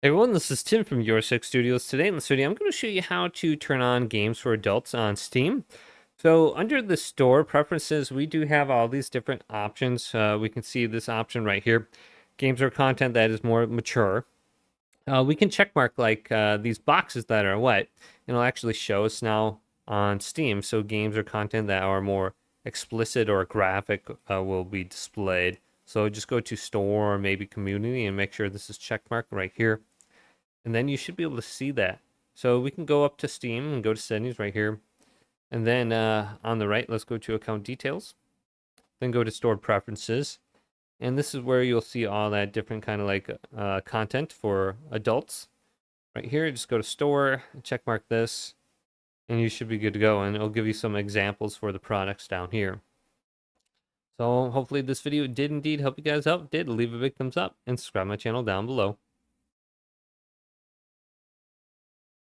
Hey everyone, this is Tim from Your Six Studios. Today in this video, I'm going to show you how to turn on games for adults on Steam. So under the store preferences, we do have all these different options. We can see this option right here, games or content that is more mature. We can check mark like these boxes that are wet, and it'll actually show us now on Steam. So games or content that are more explicit or graphic will be displayed. So just go to store or maybe community and make sure this is check mark right here, and then you should be able to see that. So we can go up to Steam and go to settings right here. And then on the right, let's go to account details. Then go to stored preferences. And this is where you'll see all that different kind of like content for adults. Right here, just go to store, check mark this, and you should be good to go. And it'll give you some examples for the products down here. So hopefully this video did indeed help you guys out. If it did, leave a big thumbs up and subscribe my channel down below.